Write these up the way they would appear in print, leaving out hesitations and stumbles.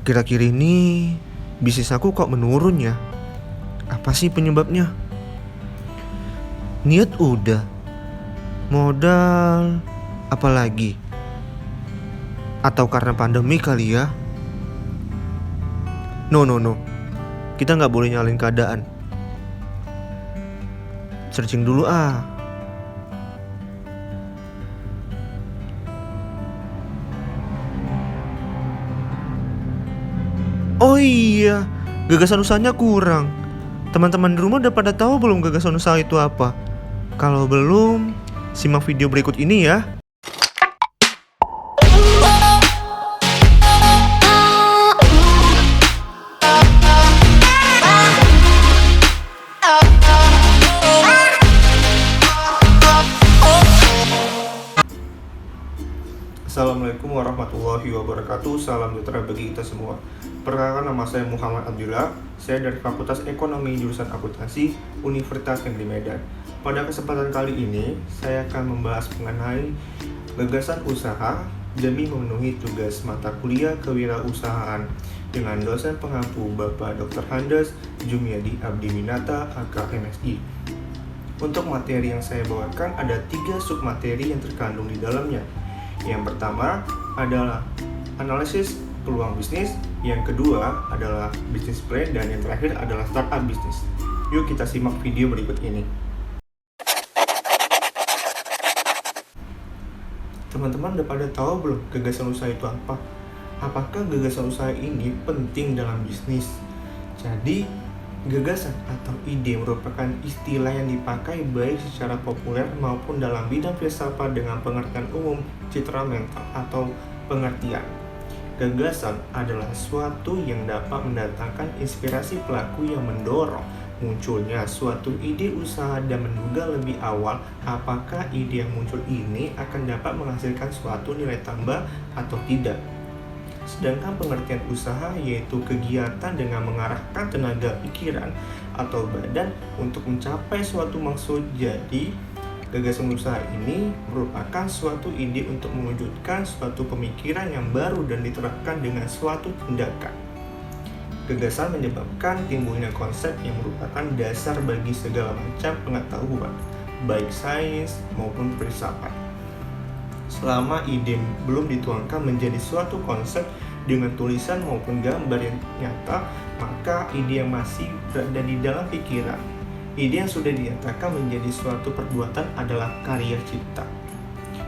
Akhir-akhir ini bisnis aku kok menurun ya? Apa sih penyebabnya? Niat udah, modal apalagi? Atau karena pandemi kali ya? No, kita nggak boleh nyalain keadaan. Searching dulu ah. Oh iya, gagasan usahanya kurang. Teman-teman di rumah udah pada tahu belum gagasan usaha itu apa? Kalau belum, simak video berikut ini ya. Assalamualaikum warahmatullahi wabarakatuh. Salam sejahtera bagi kita semua. Perkenalkan, nama saya Muhammad Abdullah. Saya dari Fakultas Ekonomi jurusan Akuntansi Universitas Negeri Medan. Pada kesempatan kali ini, saya akan membahas mengenai gagasan usaha demi memenuhi tugas mata kuliah kewirausahaan dengan dosen pengampu Bapak Dr. Handes Jumiadi Abdi Winata AK MSI. Untuk materi yang saya bawakan ada 3 submateri yang terkandung di dalamnya. Yang pertama adalah analisis peluang bisnis, yang kedua adalah business plan, dan yang terakhir adalah startup bisnis. Yuk kita simak video berikut ini. Teman-teman udah pada tahu belum gagasan usaha itu apa? Apakah gagasan usaha ini penting dalam bisnis? Jadi, gagasan atau ide merupakan istilah yang dipakai baik secara populer maupun dalam bidang filsafat dengan pengertian umum, citra mental, atau pengertian. Gagasan adalah suatu yang dapat mendatangkan inspirasi pelaku yang mendorong munculnya suatu ide usaha dan menduga lebih awal apakah ide yang muncul ini akan dapat menghasilkan suatu nilai tambah atau tidak. Sedangkan pengertian usaha yaitu kegiatan dengan mengarahkan tenaga pikiran atau badan untuk mencapai suatu maksud. Jadi, gagasan usaha ini merupakan suatu ide untuk mewujudkan suatu pemikiran yang baru dan diterapkan dengan suatu tindakan. Gagasan menyebabkan timbulnya konsep yang merupakan dasar bagi segala macam pengetahuan, baik sains maupun filsafat. Selama ide belum dituangkan menjadi suatu konsep dengan tulisan maupun gambar yang nyata, maka ide yang masih berada di dalam pikiran. Ide yang sudah dinyatakan menjadi suatu perbuatan adalah karya cipta.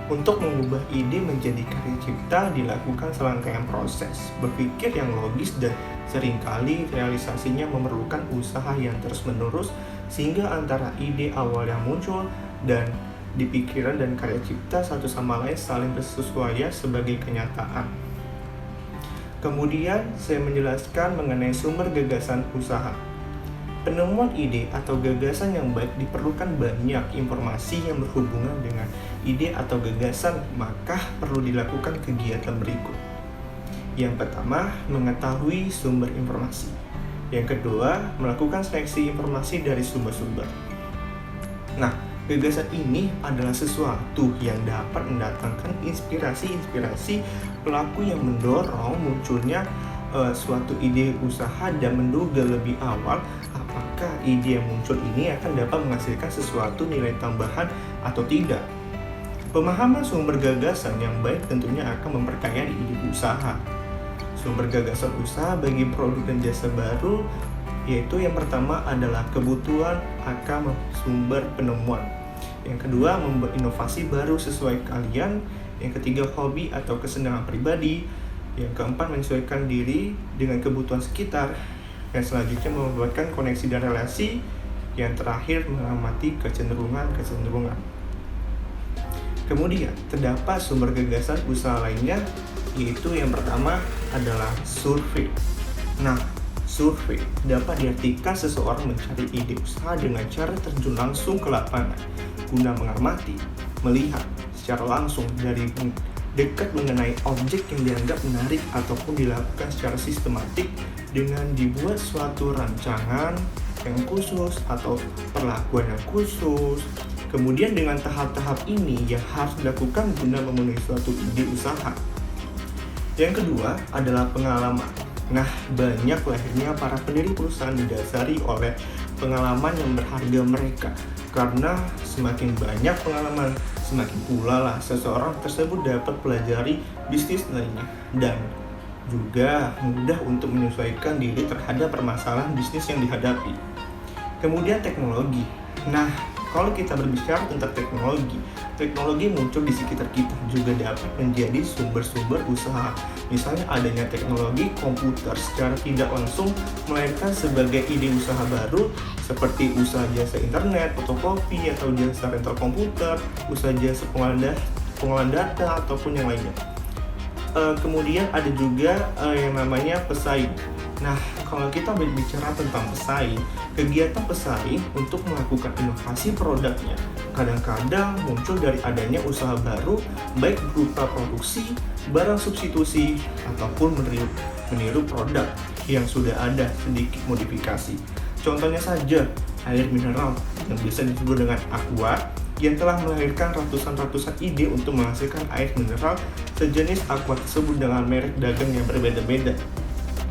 Untuk mengubah ide menjadi karya cipta dilakukan serangkaian proses berpikir yang logis dan seringkali realisasinya memerlukan usaha yang terus-menerus sehingga antara ide awal yang muncul dan di pikiran dan karya cipta satu sama lain saling bersesuaian sebagai kenyataan. Kemudian saya menjelaskan mengenai sumber gagasan usaha. Penemuan ide atau gagasan yang baik diperlukan banyak informasi yang berhubungan dengan ide atau gagasan, maka perlu dilakukan kegiatan berikut. Yang pertama, mengetahui sumber informasi. Yang kedua, melakukan seleksi informasi dari sumber-sumber. Nah, gagasan ini adalah sesuatu yang dapat mendatangkan inspirasi pelaku yang mendorong munculnya suatu ide usaha dan menduga lebih awal apakah ide yang muncul ini akan dapat menghasilkan sesuatu nilai tambahan atau tidak. Pemahaman sumber gagasan yang baik tentunya akan memperkaya ide usaha. Sumber gagasan usaha bagi produk dan jasa baru yaitu yang pertama adalah kebutuhan akan sumber penemuan. Yang kedua, membuat inovasi baru sesuai kalian. Yang ketiga, hobi atau kesenangan pribadi. Yang keempat, menyesuaikan diri dengan kebutuhan sekitar. Yang selanjutnya, membuatkan koneksi dan relasi. Yang terakhir, mengamati kecenderungan. Kemudian, terdapat sumber gagasan usaha lainnya, yaitu yang pertama adalah survei. Nah, survei dapat diartikan seseorang mencari ide usaha dengan cara terjun langsung ke lapangan guna mengamati, melihat secara langsung dari dekat mengenai objek yang dianggap menarik ataupun dilakukan secara sistematik dengan dibuat suatu rancangan yang khusus atau perlakuan yang khusus. Kemudian dengan tahap-tahap ini yang harus dilakukan guna memenuhi suatu ide usaha. Yang kedua adalah pengalaman. Nah, banyak lahirnya para pendiri perusahaan didasari oleh pengalaman yang berharga mereka. Karena semakin banyak pengalaman, semakin pula lah seseorang tersebut dapat pelajari bisnis lainnya dan juga mudah untuk menyesuaikan diri terhadap permasalahan bisnis yang dihadapi. Kemudian teknologi. Nah, kalau kita berbicara tentang teknologi muncul di sekitar kita juga dapat menjadi sumber-sumber usaha. Misalnya adanya teknologi komputer secara tidak langsung melahirkan sebagai ide usaha baru seperti usaha jasa internet, fotokopi, atau jasa rental komputer, usaha jasa pengolahan data, ataupun yang lainnya. Kemudian ada juga yang namanya pesaing. Nah, kalau kita berbicara tentang pesaing, kegiatan pesaing untuk melakukan inovasi produknya kadang-kadang muncul dari adanya usaha baru, baik berupa produksi, barang substitusi, ataupun meniru produk yang sudah ada sedikit modifikasi. Contohnya saja, air mineral yang bisa disebut dengan aqua yang telah melahirkan ratusan ide untuk menghasilkan air mineral sejenis aqua tersebut dengan merek dagang yang berbeda-beda.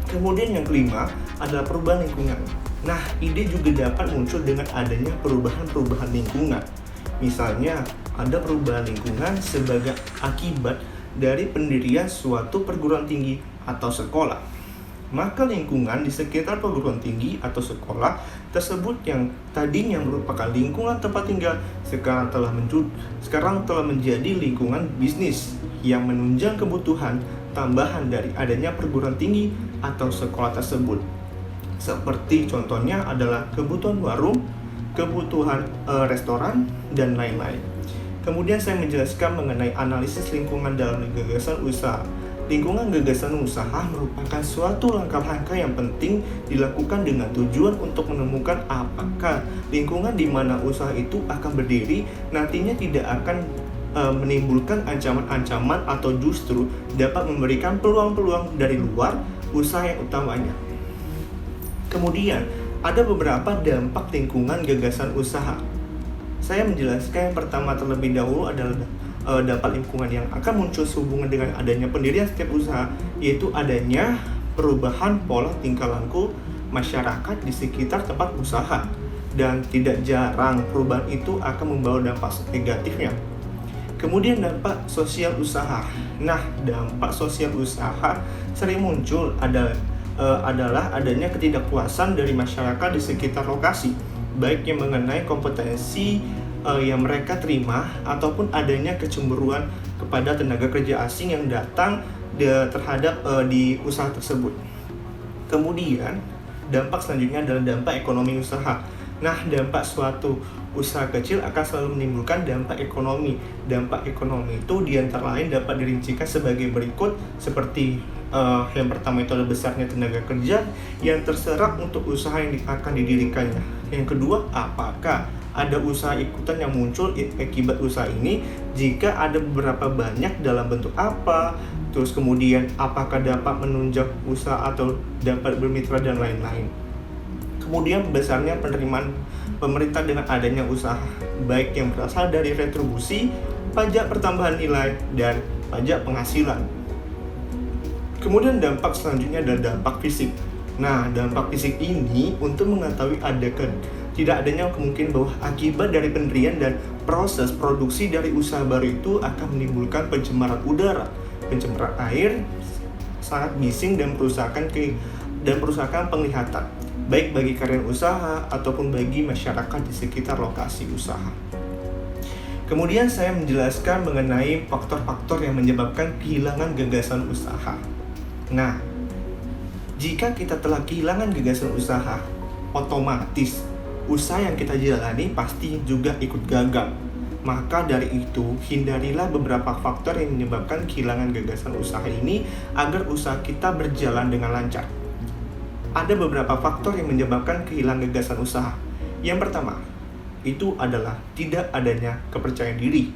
Kemudian yang kelima adalah perubahan lingkungan. Nah, ide juga dapat muncul dengan adanya perubahan lingkungan. Misalnya, ada perubahan lingkungan sebagai akibat dari pendirian suatu perguruan tinggi atau sekolah. Maka lingkungan di sekitar perguruan tinggi atau sekolah tersebut yang tadinya merupakan lingkungan tempat tinggal sekarang telah menjadi lingkungan bisnis yang menunjang kebutuhan tambahan dari adanya perguruan tinggi atau sekolah tersebut. Seperti contohnya adalah kebutuhan warung, kebutuhan restoran, dan lain-lain. Kemudian saya menjelaskan mengenai analisis lingkungan dalam gagasan usaha. Lingkungan gagasan usaha merupakan suatu langkah-langkah yang penting dilakukan dengan tujuan untuk menemukan apakah lingkungan di mana usaha itu akan berdiri nantinya tidak akan menimbulkan ancaman-ancaman atau justru dapat memberikan peluang-peluang dari luar usaha yang utamanya. Kemudian, ada beberapa dampak lingkungan gagasan usaha. Saya menjelaskan yang pertama terlebih dahulu adalah dampak lingkungan yang akan muncul sehubungan dengan adanya pendirian setiap usaha, yaitu adanya perubahan pola tingkah laku masyarakat di sekitar tempat usaha. Dan tidak jarang perubahan itu akan membawa dampak negatifnya. Kemudian dampak sosial usaha. Nah, dampak sosial usaha sering muncul adalah adanya ketidakpuasan dari masyarakat di sekitar lokasi, baik yang mengenai kompetensi yang mereka terima ataupun adanya kecemburuan kepada tenaga kerja asing yang datang terhadap di usaha tersebut. Kemudian dampak selanjutnya adalah dampak ekonomi usaha. Nah, dampak suatu usaha kecil akan selalu menimbulkan dampak ekonomi. Dampak ekonomi itu diantara lain dapat dirincikan sebagai berikut, seperti yang pertama itu adalah besarnya tenaga kerja yang terserap untuk usaha yang akan didirikannya. Yang kedua, apakah ada usaha ikutan yang muncul akibat usaha ini? Jika ada beberapa banyak, dalam bentuk apa? Terus kemudian apakah dapat menunjang usaha atau dapat bermitra dan lain-lain. Kemudian besarnya penerimaan pemerintah dengan adanya usaha, baik yang berasal dari retribusi, pajak pertambahan nilai, dan pajak penghasilan. Kemudian dampak selanjutnya adalah dampak fisik. Nah, dampak fisik ini untuk mengetahui tidak adanya kemungkinan bahwa akibat dari pendirian dan proses produksi dari usaha baru itu akan menimbulkan pencemaran udara, pencemaran air, sangat bising dan perusakan penglihatan, baik bagi karyawan usaha ataupun bagi masyarakat di sekitar lokasi usaha. Kemudian saya menjelaskan mengenai faktor-faktor yang menyebabkan kehilangan gagasan usaha. Nah, jika kita telah kehilangan gagasan usaha, otomatis usaha yang kita jalani pasti juga ikut gagal. Maka dari itu, hindarilah beberapa faktor yang menyebabkan kehilangan gagasan usaha ini agar usaha kita berjalan dengan lancar. Ada beberapa faktor yang menyebabkan kehilangan gagasan usaha. Yang pertama, itu adalah tidak adanya kepercayaan diri.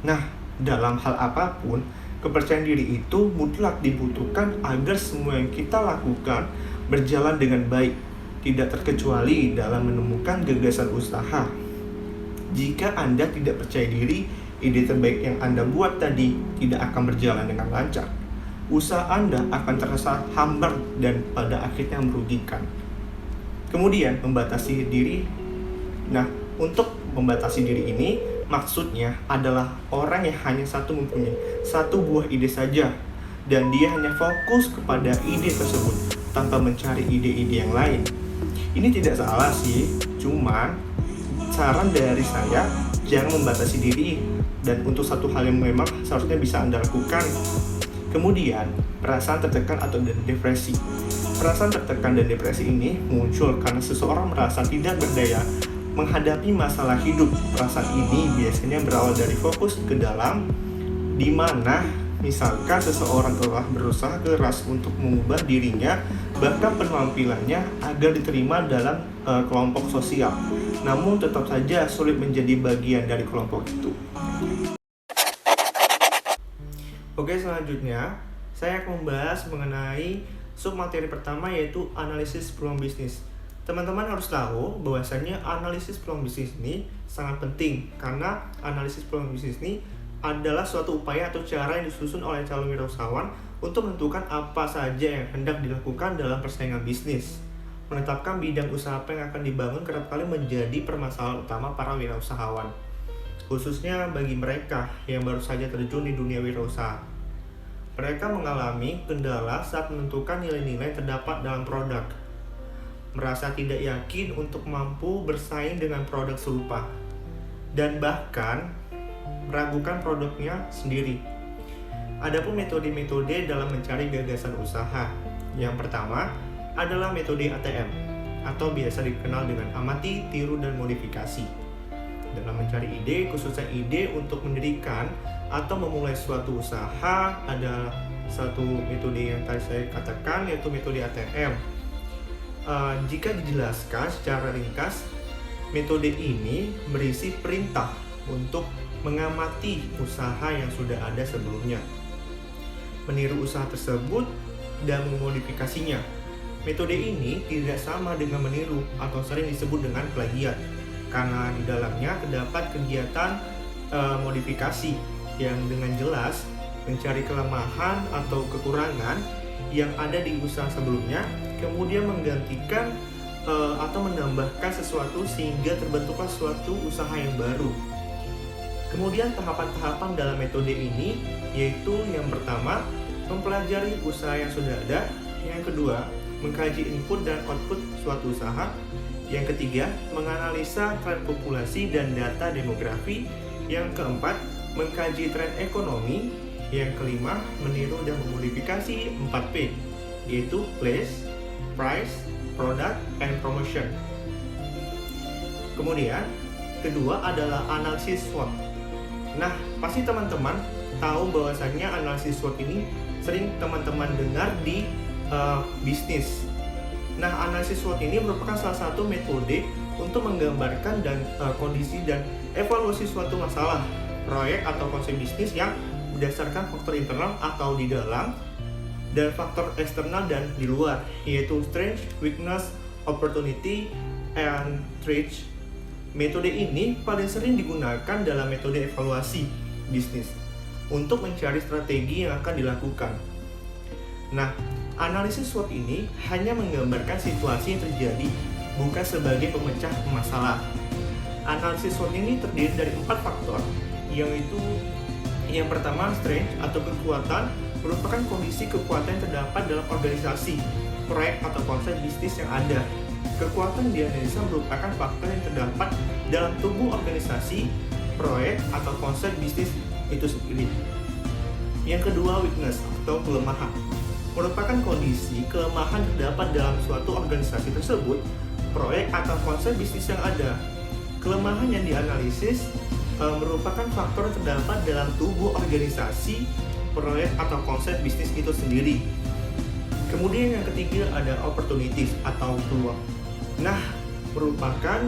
Nah, dalam hal apapun, kepercayaan diri itu mutlak dibutuhkan agar semua yang kita lakukan berjalan dengan baik, tidak terkecuali dalam menemukan gagasan usaha. Jika Anda tidak percaya diri, ide terbaik yang Anda buat tadi tidak akan berjalan dengan lancar. usaha Anda akan terasa hambar dan pada akhirnya merugikan. Kemudian membatasi diri. Nah, untuk membatasi diri ini maksudnya adalah orang yang hanya mempunyai satu buah ide saja dan dia hanya fokus kepada ide tersebut tanpa mencari ide-ide yang lain. Ini tidak salah sih, cuman saran dari saya jangan membatasi diri dan untuk satu hal yang memang seharusnya bisa Anda lakukan. Kemudian, perasaan tertekan atau depresi. Perasaan tertekan dan depresi ini muncul karena seseorang merasa tidak berdaya menghadapi masalah hidup. Perasaan ini biasanya berawal dari fokus ke dalam, di mana misalkan seseorang telah berusaha keras untuk mengubah dirinya, bahkan penampilannya agar diterima dalam kelompok sosial, namun tetap saja sulit menjadi bagian dari kelompok itu. Oke, selanjutnya saya akan membahas mengenai submateri pertama, yaitu analisis peluang bisnis. Teman-teman harus tahu bahwasanya analisis peluang bisnis ini sangat penting, karena analisis peluang bisnis ini adalah suatu upaya atau cara yang disusun oleh calon wirausahawan untuk menentukan apa saja yang hendak dilakukan dalam persaingan bisnis. Menetapkan bidang usaha apa yang akan dibangun kerap kali menjadi permasalahan utama para wirausahawan, khususnya bagi mereka yang baru saja terjun di dunia wirausaha. Mereka mengalami kendala saat menentukan nilai-nilai terdapat dalam produk, merasa tidak yakin untuk mampu bersaing dengan produk serupa, dan bahkan meragukan produknya sendiri. Adapun metode-metode dalam mencari gagasan usaha. Yang pertama adalah metode ATM, atau biasa dikenal dengan amati, tiru, dan modifikasi. Dalam mencari ide, khususnya ide untuk mendirikan atau memulai suatu usaha, ada satu metode yang tadi saya katakan, yaitu metode ATM. Jika dijelaskan secara ringkas, metode ini berisi perintah untuk mengamati usaha yang sudah ada sebelumnya, meniru usaha tersebut, dan memodifikasinya. Metode ini tidak sama dengan meniru atau sering disebut dengan plagiat, karena di dalamnya terdapat kegiatan modifikasi yang dengan jelas mencari kelemahan atau kekurangan yang ada di usaha sebelumnya, kemudian menggantikan atau menambahkan sesuatu sehingga terbentuklah suatu usaha yang baru. Kemudian tahapan-tahapan dalam metode ini yaitu yang pertama, mempelajari usaha yang sudah ada. Yang kedua, mengkaji input dan output suatu usaha. Yang ketiga, menganalisa tren populasi dan data demografi. Yang keempat, mengkaji tren ekonomi. Yang kelima, meniru dan memodifikasi 4P, yaitu place, price, product, and promotion. Kemudian, kedua adalah analisis SWOT. Nah, pasti teman-teman tahu bahwasanya analisis SWOT ini sering teman-teman dengar di bisnis. Nah, analisis SWOT ini merupakan salah satu metode untuk menggambarkan dan kondisi dan evaluasi suatu masalah, proyek atau konsep bisnis yang berdasarkan faktor internal atau di dalam dan faktor eksternal dan di luar, yaitu strength, weakness, opportunity, and threat. Metode ini paling sering digunakan dalam metode evaluasi bisnis untuk mencari strategi yang akan dilakukan. Nah, analisis SWOT ini hanya menggambarkan situasi yang terjadi, bukan sebagai pemecah masalah. Analisis SWOT ini terdiri dari 4 faktor, yaitu yang pertama, strength atau kekuatan, merupakan kondisi kekuatan yang terdapat dalam organisasi, proyek atau konsep bisnis yang ada. Kekuatan dianalisa merupakan faktor yang terdapat dalam tubuh organisasi, proyek, atau konsep bisnis itu sendiri. Yang kedua, weakness atau kelemahan, merupakan kondisi kelemahan terdapat dalam suatu organisasi tersebut, proyek, atau konsep bisnis yang ada. Kelemahan yang dianalisis merupakan faktor yang terdapat dalam tubuh organisasi, proyek, atau konsep bisnis itu sendiri. Kemudian yang ketiga ada opportunities atau peluang. Nah, merupakan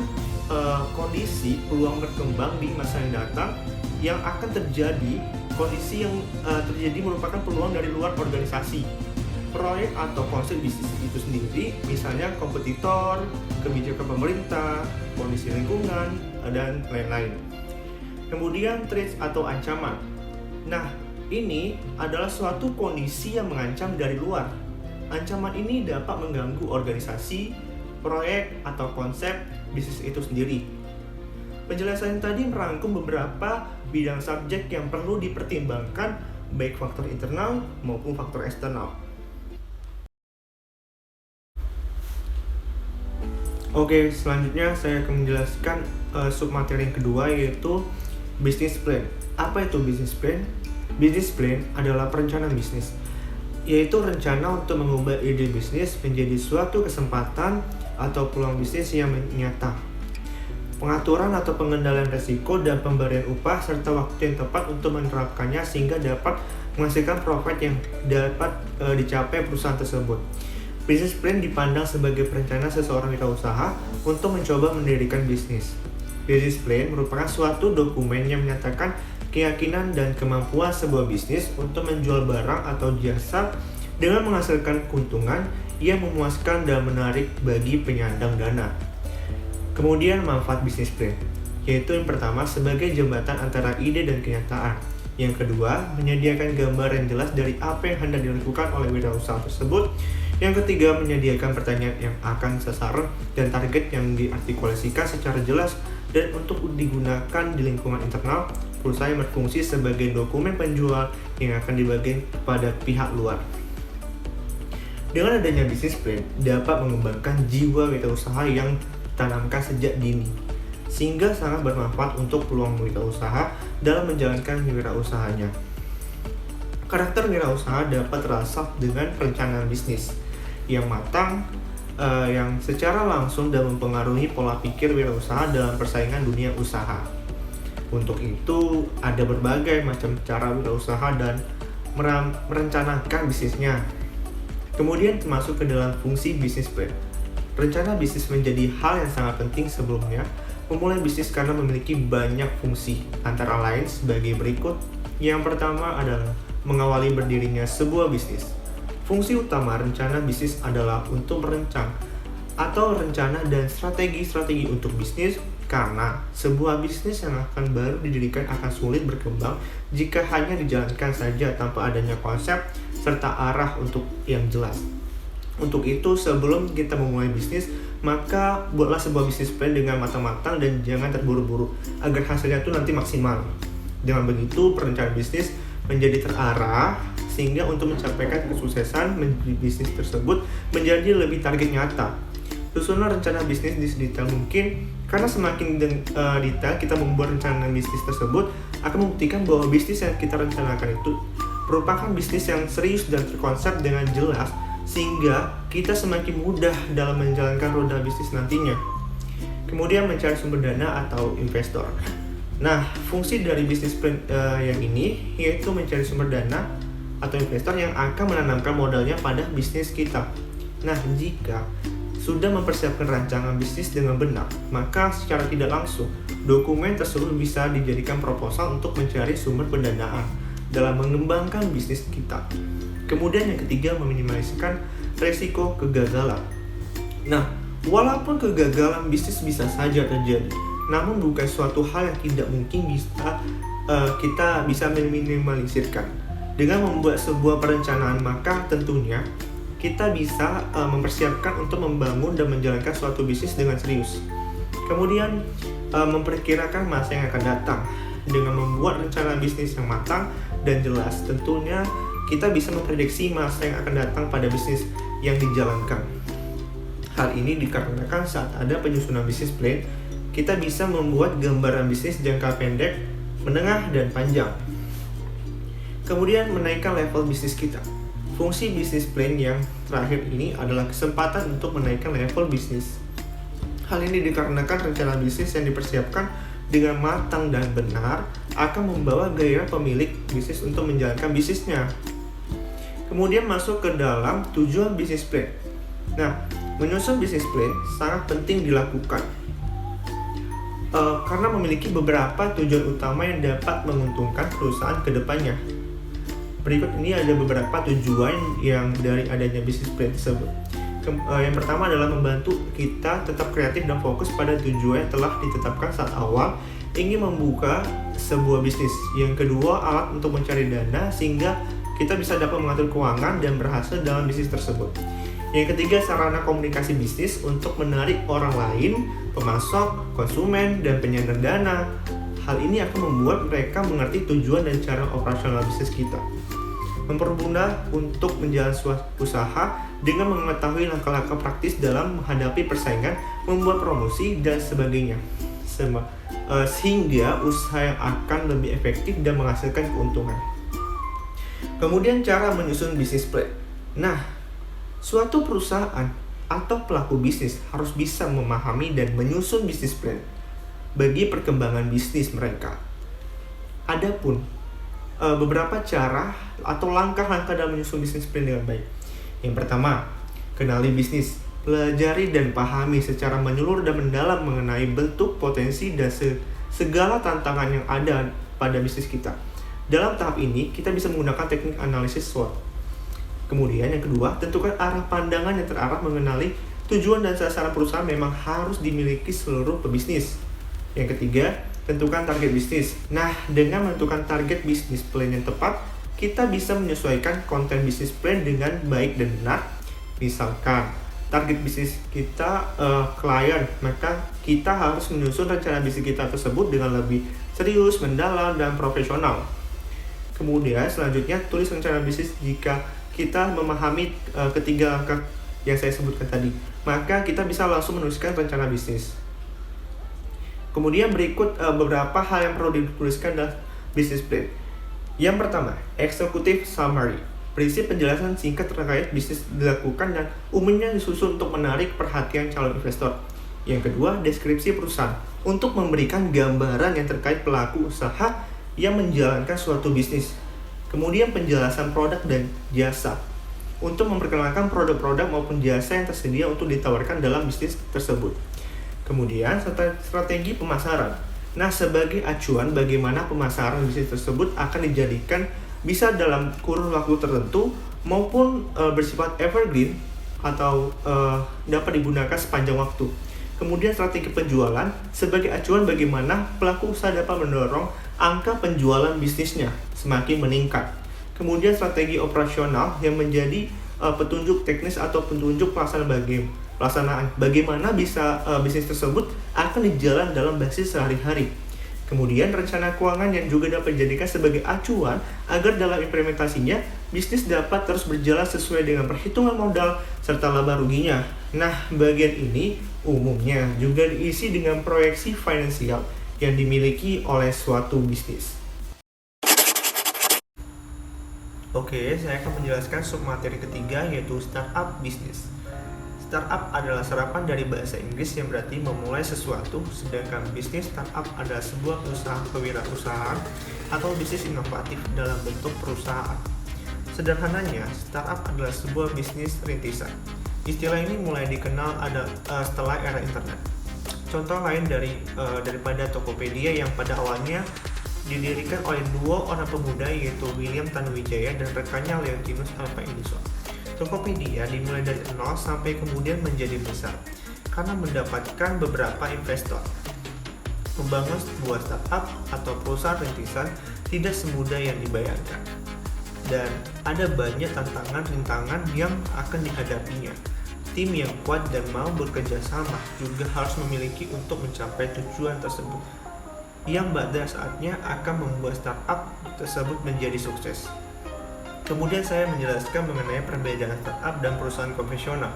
kondisi peluang berkembang di masa yang datang yang akan terjadi. Kondisi yang terjadi merupakan peluang dari luar organisasi, proyek, atau konsep bisnis itu sendiri, misalnya kompetitor, kebijakan pemerintah, kondisi lingkungan, dan lain-lain. Kemudian threats atau ancaman. Nah, ini adalah suatu kondisi yang mengancam dari luar. Ancaman ini dapat mengganggu organisasi, proyek, atau konsep bisnis itu sendiri. Penjelasan tadi merangkum beberapa bidang subjek yang perlu dipertimbangkan, baik faktor internal maupun faktor eksternal. Oke, selanjutnya saya akan menjelaskan submateri yang kedua, yaitu business plan. Apa itu business plan? Business plan adalah perencanaan bisnis, yaitu rencana untuk mengubah ide bisnis menjadi suatu kesempatan atau peluang bisnis yang nyata. Pengaturan atau pengendalian risiko dan pemberian upah serta waktu yang tepat untuk menerapkannya sehingga dapat menghasilkan profit yang dapat dicapai perusahaan tersebut. Business plan dipandang sebagai perencanaan seseorang wirausaha untuk mencoba mendirikan bisnis. Business plan merupakan suatu dokumen yang menyatakan keyakinan dan kemampuan sebuah bisnis untuk menjual barang atau jasa dengan menghasilkan keuntungan yang memuaskan dan menarik bagi penyandang dana. Kemudian manfaat bisnis plan, yaitu yang pertama sebagai jembatan antara ide dan kenyataan. Yang kedua, menyediakan gambar yang jelas dari apa yang hendak dilakukan oleh wirausaha tersebut. Yang ketiga, menyediakan pertanyaan yang akan sasaran dan target yang diartikulasikan secara jelas dan untuk digunakan di lingkungan internal. Perusahaan yang berfungsi sebagai dokumen penjual yang akan dibagi pada pihak luar. Dengan adanya bisnis plan, dapat mengembangkan jiwa wirausaha yang ditanamkan sejak dini, sehingga sangat bermanfaat untuk peluang wirausaha dalam menjalankan wirausahanya. Karakter wirausaha dapat terasah dengan perencanaan bisnis yang matang, yang secara langsung dan mempengaruhi pola pikir wirausaha dalam persaingan dunia usaha. Untuk itu, ada berbagai macam cara wirausaha dan merencanakan bisnisnya. Kemudian termasuk ke dalam fungsi bisnis plan. Rencana bisnis menjadi hal yang sangat penting sebelumnya. Memulai bisnis karena memiliki banyak fungsi, antara lain sebagai berikut. Yang pertama adalah mengawali berdirinya sebuah bisnis. Fungsi utama rencana bisnis adalah untuk merancang atau rencana dan strategi-strategi untuk bisnis, karena sebuah bisnis yang akan baru didirikan akan sulit berkembang jika hanya dijalankan saja tanpa adanya konsep serta arah untuk yang jelas. Untuk itu, sebelum kita memulai bisnis, maka buatlah sebuah bisnis plan dengan matang-matang dan jangan terburu-buru agar hasilnya itu nanti maksimal. Dengan begitu, perencanaan bisnis menjadi terarah sehingga untuk mencapai kesuksesan bisnis tersebut menjadi lebih target nyata. Susunan rencana bisnis di sedetail mungkin, karena semakin detail kita membuat rencana bisnis tersebut akan membuktikan bahwa bisnis yang kita rencanakan itu merupakan bisnis yang serius dan terkonsep dengan jelas, sehingga kita semakin mudah dalam menjalankan roda bisnis nantinya. Kemudian mencari sumber dana atau investor. Nah, fungsi dari bisnis plan yang ini yaitu mencari sumber dana atau investor yang akan menanamkan modalnya pada bisnis kita. Nah, jika sudah mempersiapkan rancangan bisnis dengan benar, maka secara tidak langsung dokumen tersebut bisa dijadikan proposal untuk mencari sumber pendanaan dalam mengembangkan bisnis kita. Kemudian yang ketiga, meminimaliskan resiko kegagalan. Nah, walaupun kegagalan bisnis bisa saja terjadi, namun bukan suatu hal yang tidak mungkin kita bisa meminimalisirkan. Dengan membuat sebuah perencanaan, maka tentunya kita bisa mempersiapkan untuk membangun dan menjalankan suatu bisnis dengan serius. Kemudian memperkirakan masa yang akan datang. Dengan membuat rencana bisnis yang matang dan jelas, tentunya kita bisa memprediksi masa yang akan datang pada bisnis yang dijalankan. Hal ini dikarenakan saat ada penyusunan bisnis plan, kita bisa membuat gambaran bisnis jangka pendek, menengah, dan panjang. Kemudian menaikkan level bisnis kita. Fungsi bisnis plan yang terakhir ini adalah kesempatan untuk menaikkan level bisnis. Hal ini dikarenakan rencana bisnis yang dipersiapkan dengan matang dan benar akan membawa gairah pemilik bisnis untuk menjalankan bisnisnya. Kemudian masuk ke dalam tujuan bisnis plan. Nah, menyusun bisnis plan sangat penting dilakukan karena memiliki beberapa tujuan utama yang dapat menguntungkan perusahaan ke depannya. Berikut ini ada beberapa tujuan yang dari adanya bisnis plan tersebut. Yang pertama adalah membantu kita tetap kreatif dan fokus pada tujuan yang telah ditetapkan saat awal ingin membuka sebuah bisnis. Yang kedua, alat untuk mencari dana sehingga kita bisa dapat mengatur keuangan dan berhasil dalam bisnis tersebut. Yang ketiga, sarana komunikasi bisnis untuk menarik orang lain, pemasok, konsumen, dan penyandang dana. Hal ini akan membuat mereka mengerti tujuan dan cara operasional bisnis kita. Mempermudah untuk menjalani suatu usaha dengan mengetahui langkah-langkah praktis dalam menghadapi persaingan, membuat promosi, dan sebagainya. Sehingga usaha yang akan lebih efektif dan menghasilkan keuntungan. Kemudian cara menyusun bisnis plan. Nah, suatu perusahaan atau pelaku bisnis harus bisa memahami dan menyusun bisnis plan bagi perkembangan bisnis mereka. Adapun beberapa cara atau langkah-langkah dalam menyusun bisnis plan dengan baik. Yang pertama, kenali bisnis. Pelajari dan pahami secara menyeluruh dan mendalam mengenai bentuk, potensi, dan segala tantangan yang ada pada bisnis kita. Dalam tahap ini, kita bisa menggunakan teknik analisis SWOT. Kemudian yang kedua, tentukan arah pandangan yang terarah mengenali tujuan dan sasaran perusahaan memang harus dimiliki seluruh pebisnis. Yang ketiga, tentukan target bisnis. Nah, dengan menentukan target bisnis plan yang tepat, kita bisa menyesuaikan konten bisnis plan dengan baik dan benar. Misalkan, target bisnis kita klien, maka kita harus menyusun rencana bisnis kita tersebut dengan lebih serius, mendalam, dan profesional. Kemudian selanjutnya, tulis rencana bisnis. Jika kita memahami ketiga langkah yang saya sebutkan tadi, maka kita bisa langsung menuliskan rencana bisnis. Kemudian berikut beberapa hal yang perlu dituliskan dalam business plan. Yang pertama, executive summary. Prinsip penjelasan singkat terkait bisnis dilakukan dan umumnya disusun untuk menarik perhatian calon investor. Yang kedua, deskripsi perusahaan. Untuk memberikan gambaran yang terkait pelaku usaha yang menjalankan suatu bisnis. Kemudian penjelasan produk dan jasa. Untuk memperkenalkan produk-produk maupun jasa yang tersedia untuk ditawarkan dalam bisnis tersebut. Kemudian strategi pemasaran. Nah, sebagai acuan bagaimana pemasaran bisnis tersebut akan dijadikan bisa dalam kurun waktu tertentu maupun bersifat evergreen atau dapat digunakan sepanjang waktu. Kemudian strategi penjualan sebagai acuan bagaimana pelaku usaha dapat mendorong angka penjualan bisnisnya semakin meningkat. Kemudian strategi operasional yang menjadi petunjuk teknis atau petunjuk pelaksanaan bagaimana bisa bisnis tersebut akan dijalan dalam basis sehari-hari. Kemudian rencana keuangan yang juga dapat dijadikan sebagai acuan agar dalam implementasinya bisnis dapat terus berjalan sesuai dengan perhitungan modal serta laba ruginya. Nah, bagian ini umumnya juga diisi dengan proyeksi finansial yang dimiliki oleh suatu bisnis. Oke, saya akan menjelaskan submateri ketiga yaitu startup bisnis. Startup adalah serapan dari bahasa Inggris yang berarti memulai sesuatu, sedangkan bisnis startup adalah sebuah usaha kewirausahaan atau bisnis inovatif dalam bentuk perusahaan. Sederhananya, startup adalah sebuah bisnis rintisan. Istilah ini mulai dikenal setelah era internet. Contoh lain daripada Tokopedia yang pada awalnya didirikan oleh dua orang pemuda yaitu William Tanuwijaya dan rekannya Leontinus Alva Edison. Tokopedia dimulai dari nol sampai kemudian menjadi besar karena mendapatkan beberapa investor. Membangun sebuah startup atau perusahaan rintisan tidak semudah yang dibayangkan, dan ada banyak tantangan-rintangan yang akan dihadapinya. Tim yang kuat dan mau bekerja sama juga harus memiliki untuk mencapai tujuan tersebut, yang pada saatnya akan membuat startup tersebut menjadi sukses. Kemudian saya menjelaskan mengenai perbedaan startup dan perusahaan konvensional.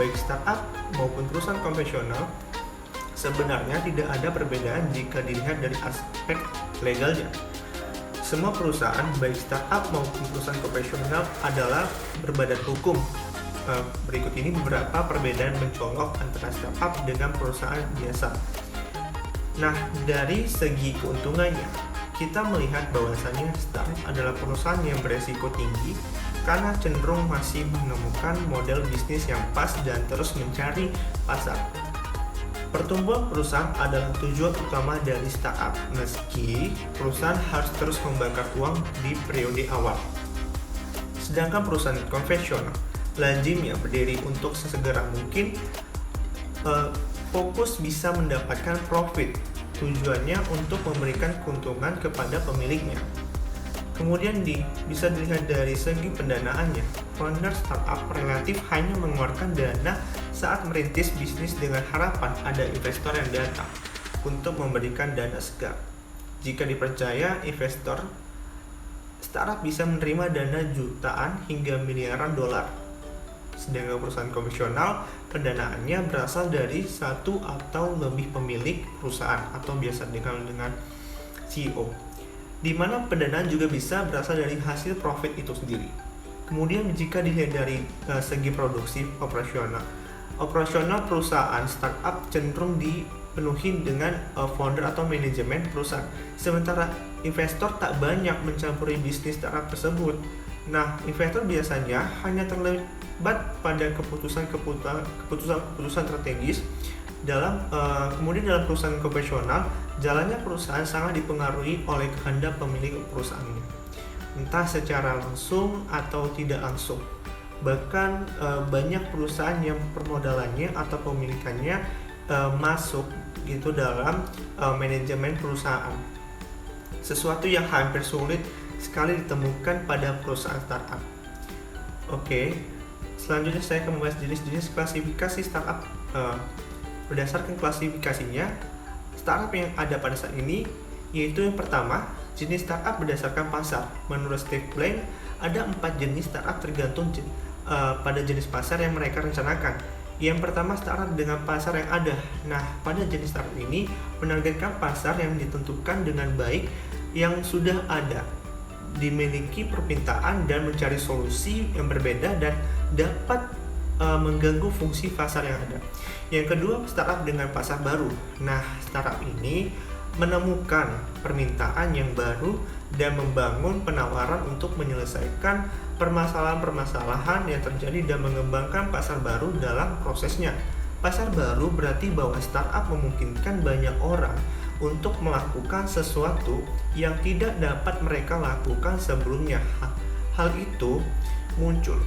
Baik startup maupun perusahaan konvensional sebenarnya tidak ada perbedaan jika dilihat dari aspek legalnya. Semua perusahaan baik startup maupun perusahaan konvensional adalah berbadan hukum. Berikut ini beberapa perbedaan mencolok antara startup dengan perusahaan biasa. Nah, dari segi keuntungannya, kita melihat bahwasannya startup adalah perusahaan yang beresiko tinggi karena cenderung masih menemukan model bisnis yang pas dan terus mencari pasar. Pertumbuhan perusahaan adalah tujuan utama dari startup, meski perusahaan harus terus membakar uang di periode awal. Sedangkan perusahaan konvensional lazimnya berdiri untuk sesegera mungkin, fokus bisa mendapatkan profit. Tujuannya untuk memberikan keuntungan kepada pemiliknya. Kemudian bisa dilihat dari segi pendanaannya. Founder startup relatif hanya mengeluarkan dana saat merintis bisnis dengan harapan ada investor yang datang untuk memberikan dana segar. Jika dipercaya investor, startup bisa menerima dana jutaan hingga miliaran dolar. Sedangkan perusahaan konvensional, pendanaannya berasal dari satu atau lebih pemilik perusahaan atau biasa dikenal dengan CEO, di mana pendanaan juga bisa berasal dari hasil profit itu sendiri. Kemudian jika dilihat dari segi produksi operasional perusahaan startup cenderung dipenuhi dengan founder atau manajemen perusahaan, sementara investor tak banyak mencampuri bisnis startup tersebut. Nah, investor biasanya hanya terlibat pada keputusan strategis. Kemudian dalam perusahaan konvensional, jalannya perusahaan sangat dipengaruhi oleh kehendak pemilik perusahaannya, entah secara langsung atau tidak langsung. Bahkan banyak perusahaan yang permodalannya atau pemilikannya masuk gitu dalam manajemen perusahaan, sesuatu yang hampir sulit sekali ditemukan pada perusahaan startup. Oke, selanjutnya saya akan membahas jenis-jenis klasifikasi startup. Berdasarkan klasifikasinya, startup yang ada pada saat ini yaitu yang pertama, jenis startup berdasarkan pasar. Menurut Steve Blank, ada 4 jenis startup tergantung pada jenis pasar yang mereka rencanakan. Yang pertama, startup dengan pasar yang ada. Nah, pada jenis startup ini menargetkan pasar yang ditentukan dengan baik yang sudah ada, dimiliki permintaan dan mencari solusi yang berbeda dan dapat mengganggu fungsi pasar yang ada. Yang kedua, startup dengan pasar baru. Nah, startup ini menemukan permintaan yang baru dan membangun penawaran untuk menyelesaikan permasalahan-permasalahan yang terjadi dan mengembangkan pasar baru dalam prosesnya. Pasar baru berarti bahwa startup memungkinkan banyak orang untuk melakukan sesuatu yang tidak dapat mereka lakukan sebelumnya. Hal itu muncul.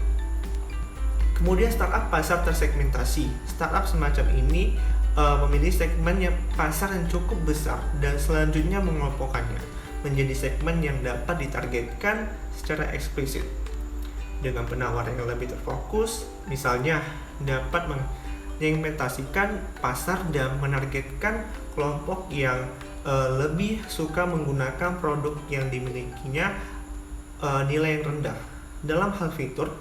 Kemudian startup pasar tersegmentasi. Startup semacam ini memilih segmen pasar yang cukup besar dan selanjutnya mengelompokkannya menjadi segmen yang dapat ditargetkan secara eksplisit dengan penawaran yang lebih terfokus. Misalnya dapat mengimplementasikan pasar dan menargetkan kelompok yang lebih suka menggunakan produk yang dimilikinya nilai yang rendah dalam hal fitur,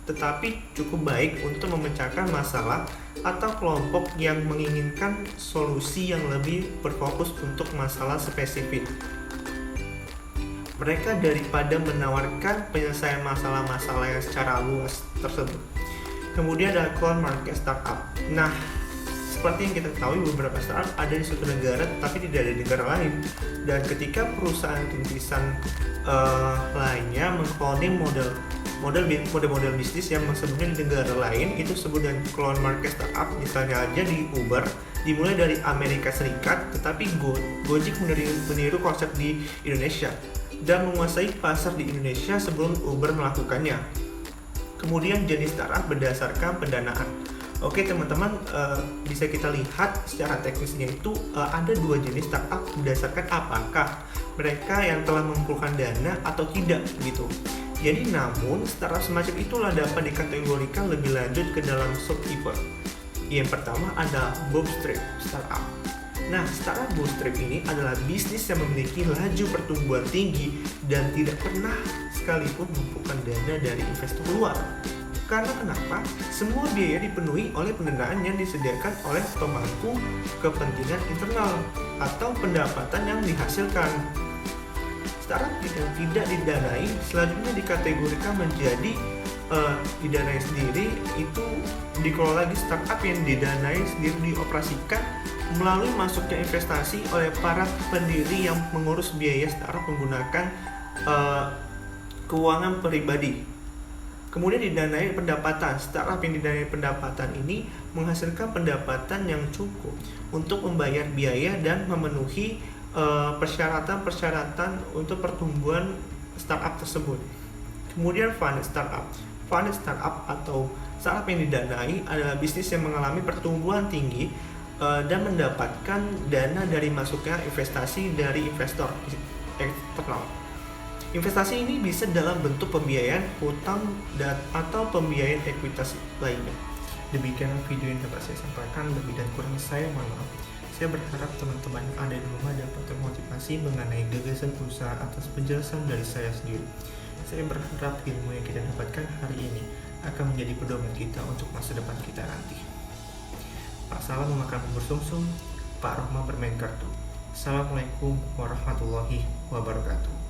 tetapi cukup baik untuk memecahkan masalah, atau kelompok yang menginginkan solusi yang lebih berfokus untuk masalah spesifik mereka daripada menawarkan penyelesaian masalah-masalah yang secara luas tersebut. Kemudian ada clone market startup. Nah, seperti yang kita ketahui, beberapa startup ada di suatu negara tetapi tidak ada di negara lain, dan ketika perusahaan rintisan lainnya mengkloning model bisnis yang sebelumnya di negara lain, itu disebut dengan clone market startup. Misalnya aja di Uber dimulai dari Amerika Serikat, tetapi Gojek meniru konsep di Indonesia dan menguasai pasar di Indonesia sebelum Uber melakukannya. Kemudian jenis startup berdasarkan pendanaan. Oke teman-teman, bisa kita lihat secara teknisnya itu ada 2 jenis startup berdasarkan apakah mereka yang telah mengumpulkan dana atau tidak gitu. Jadi namun startup semacam itulah dapat dikategorikan lebih lanjut ke dalam subtipe. Yang pertama ada bootstrap startup. Nah, startup bootstrap ini adalah bisnis yang memiliki laju pertumbuhan tinggi dan tidak pernah sekalipun mengumpulkan dana dari investor luar. Karena kenapa? Semua biaya dipenuhi oleh pendanaan yang disediakan oleh pemangku kepentingan internal atau pendapatan yang dihasilkan. Startup yang tidak didanai selanjutnya dikategorikan menjadi didanai sendiri, itu dikelola lagi. Startup yang didanai sendiri dioperasikan melalui masuknya investasi oleh para pendiri yang mengurus biaya startup menggunakan keuangan pribadi. Kemudian didanai pendapatan. Startup yang didanai pendapatan ini menghasilkan pendapatan yang cukup untuk membayar biaya dan memenuhi persyaratan-persyaratan untuk pertumbuhan startup tersebut. Kemudian fund startup. fund startup atau startup yang didanai adalah bisnis yang mengalami pertumbuhan tinggi dan mendapatkan dana dari masuknya investasi dari investor eksternal. Investasi ini bisa dalam bentuk pembiayaan utang dan atau pembiayaan ekuitas lainnya. Demikian video yang dapat saya sampaikan, lebih dan kurang saya mohon maaf. Saya berharap teman-teman yang ada di rumah dapat termotivasi mengenai gagasan usaha atas penjelasan dari saya sendiri. Saya berharap ilmu yang kita dapatkan hari ini akan menjadi pedoman kita untuk masa depan kita nanti. Pak Salam memakan bubur sumsum, Pak Rohma bermain kartu. Assalamualaikum warahmatullahi wabarakatuh.